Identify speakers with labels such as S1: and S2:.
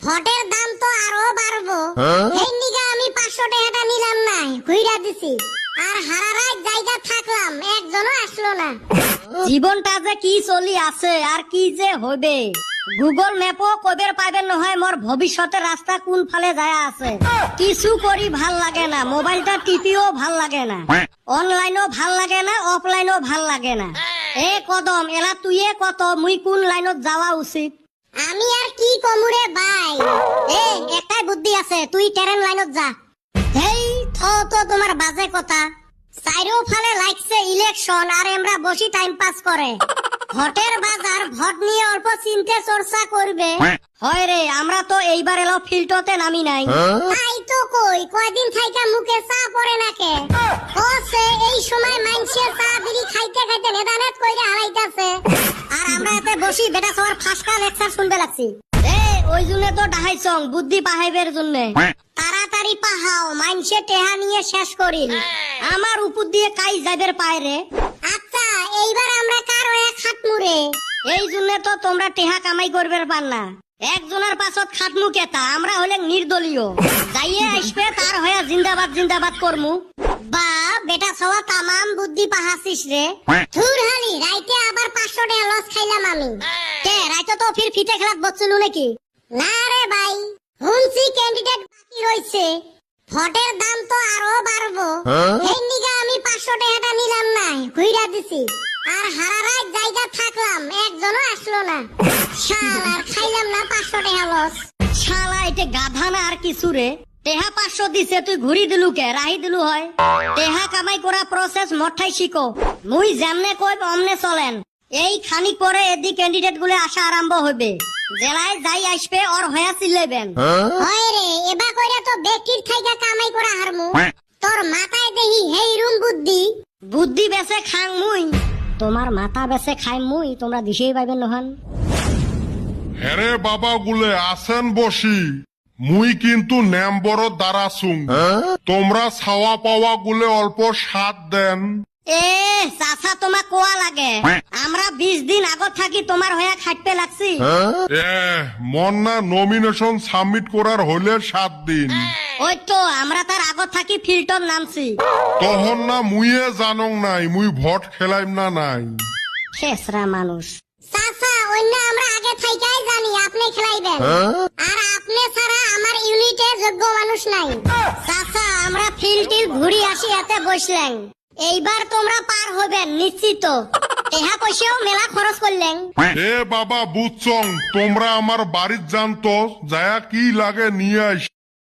S1: ভোটের দাম তো আরো বাড়বো, এই নিগা আমি 500 টাকাটা নিলাম না, ঘুইরা দিছি। আর হারা রাত জায়গা থাকলাম, একজনও আসলো না।
S2: জীবনটা যে কি চলি আছে আর কি যে হইবে, গুগল ম্যাপও কবের পাইবেন নহয় মোর ভবিষ্যতের রাস্তা কোন ফালে যায় আছে। কিছু করি ভাল লাগে না, মোবাইলটা টিপিও ভাল লাগে না, অনলাইনও ভাল লাগে না, অফলাইনও ভাল লাগে না। এ কদম এলা তুইয়ে কত মুই কোন লাইনত যাওয়া উচিত?
S1: আমি আর কি কমুরে ভাই, একটাই বুদ্ধি আছে, তুই ট্রেন লাইনত যা।
S2: হেই তো তোমার বাজে কথা।
S1: চাইরো ফালে লাগছে ইলেকশন আর আমরা বসি টাইম পাস করে। ভোটের বাজার, ভোট নিয়ে অল্প চিন্তা চর্চা করবে।
S2: হয় রে, আমরা তো এইবার এলো ফিল্ডতে নামি নাই।
S1: তাই তো কই, কয়দিন থাইকা মুখে চা পড়ে নাকে। ওসে এই সময় মাইনসে চা বিড়ি খাইতে খাইতে নেদানেত কইরা হারাইতাছে, আর আমরা এতে বসি বেটা সবার ফাঁসকা লেকচার শুনতে লাগছি।
S2: ওই জন্য তো ডাহাইছং বুদ্ধি পাহাইবের জন্য।
S1: তাড়াতাড়ি পাহাও, মাইনসে টেহা নিয়ে শেষ করিল।
S2: আমার উপর দিয়ে কাই যাইবের পায় রে।
S1: আচ্ছা, এইবার আমরা কার হয়ে খাটমুরে?
S2: এই জন্য তো তোমরা টেহা কামাই করবে পার না। একজনের পাছত খাটমু কেতা, আমরা হলে নির্দলীয়। যাইয়ে আসবে তার হয়ে জিন্দাবাদ জিন্দাবাদ করমু।
S1: বা বেটা সওয়া তামাম বুদ্ধি পাহাছিস রে। ধুর হালি, রাইতে আবার 500 টাকা লস খাইলাম আমি।
S2: কে রাইতো তো ফির ফিটে খেলাত বসছিল নাকি?
S1: না রে ভাই, হুনসি ক্যান্ডিডেট বাকি রইছে, ভোটের দাম তো আরো বাড়বো, এই নিগা আমি 500 টাকাটা নিলাম না, ঘুইরা দিছি। আর হারা রাত জায়গা থাকলাম, একজনও আসলো না। শালার খাইলাম না 500 টাকা লস।
S2: শালা এটা গাধা না আর কিছু রে। টেহা 500 দিছে, তুই ঘুরি দিলু কে? রাহি দিলু হয়। টেহা কামাই করা প্রসেস মঠাই শিখো। মুই যেমনে কই অমনে চলেন। এই খানিক পরে এদি ক্যান্ডিডেট গুলো আসা আরম্ভ হবে। জেলায় যাই আসবে ওর হয়া চিল্লাইবেন।
S1: হয় রে, এবা কইরা তো বেটির থাইকা কামাই করা হারমু। তোর মাথায় দেহি হেই রুম বুদ্ধি।
S2: বুদ্ধি বেছে খাং মুই, তোমার মাথা বেছে খাই মুই, তোমরা দিশেই পাইবেন নহান।
S3: হেরে বাবা গুলে আসেন বসি, মুই কিন্তু নেম্বর দ্বারা সুং। তোমরা ছাওয়া পাওয়া গুলে অল্প সাথ দেন।
S2: এ চাচা তোমার কোয়া লাগে, আমরা 20 দিন আগত থাকি তোমার হয়ে খাটতে লাগছি।
S3: মন না নমিনেশন সাবমিট করার হলে 7 দিন।
S2: ওই তো আমরা তার আগত থাকি ফিল্টর নামছি।
S3: তখন না মুইয়ে জানং নাই মুই ভোট খেলাইম না নাই।
S2: খেসরা মানুষ।
S1: চাচা, অন্য আমরা আগে থাইকাই জানি আপনি খেলাইবেন, আর আপনি ছাড়া আমার ইউনিটে যোগ্য মানুষ নাই।
S2: চাচা আমরা ফিল্টিল ঘুরি আসি এতে বসলেন, এইবার তোমরা পার হবেন নিশ্চিত। টেহা পয়সাও মেলা খরচ করলেন।
S3: এ বাবা বুঝছং, তোমরা আমার বাড়ির জানতো যায়া কি লাগে নিয়ে আইস।